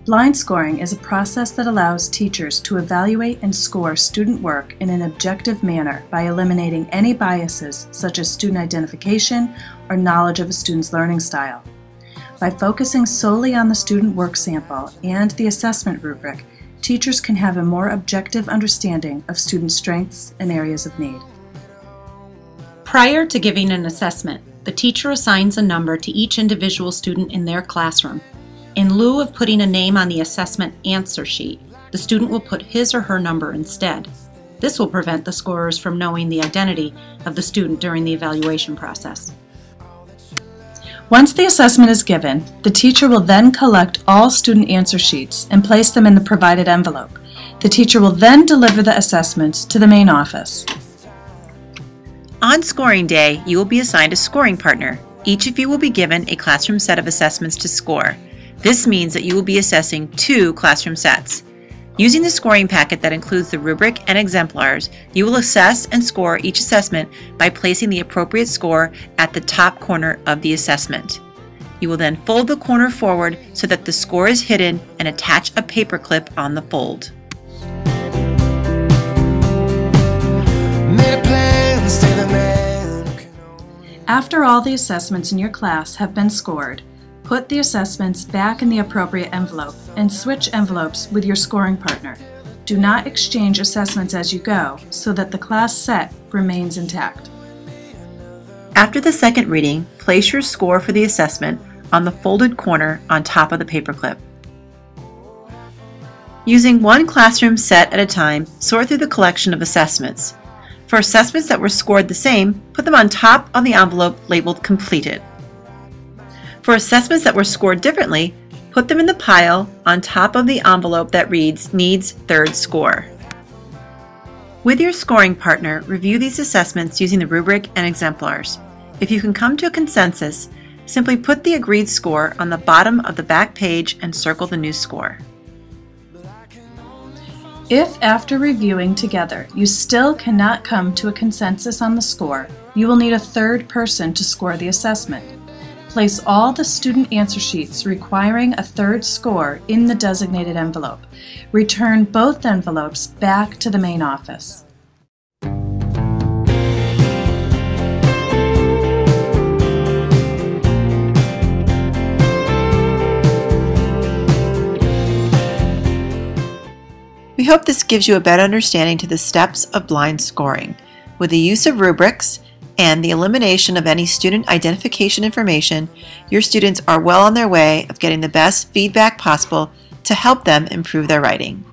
Blind scoring is a process that allows teachers to evaluate and score student work in an objective manner by eliminating any biases such as student identification or knowledge of a student's learning style. By focusing solely on the student work sample and the assessment rubric, teachers can have a more objective understanding of student strengths and areas of need. Prior to giving an assessment, the teacher assigns a number to each individual student in their classroom. In lieu of putting a name on the assessment answer sheet, the student will put his or her number instead. This will prevent the scorers from knowing the identity of the student during the evaluation process. Once the assessment is given, the teacher will then collect all student answer sheets and place them in the provided envelope. The teacher will then deliver the assessments to the main office. On scoring day, you will be assigned a scoring partner. Each of you will be given a classroom set of assessments to score. This means that you will be assessing 2 classroom sets. Using the scoring packet that includes the rubric and exemplars, you will assess and score each assessment by placing the appropriate score at the top corner of the assessment. You will then fold the corner forward so that the score is hidden and attach a paper clip on the fold. After all the assessments in your class have been scored, put the assessments back in the appropriate envelope and switch envelopes with your scoring partner. Do not exchange assessments as you go so that the class set remains intact. After the second reading, place your score for the assessment on the folded corner on top of the paperclip. Using one classroom set at a time, sort through the collection of assessments. For assessments that were scored the same, put them on top of the envelope labeled Completed. For assessments that were scored differently, put them in the pile on top of the envelope that reads Needs Third Score. With your scoring partner, review these assessments using the rubric and exemplars. If you can come to a consensus, simply put the agreed score on the bottom of the back page and circle the new score. If after reviewing together you still cannot come to a consensus on the score, you will need a third person to score the assessment. Place all the student answer sheets requiring a third score in the designated envelope. Return both envelopes back to the main office. We hope this gives you a better understanding to the steps of blind scoring. With the use of rubrics and the elimination of any student identification information, your students are well on their way of getting the best feedback possible to help them improve their writing.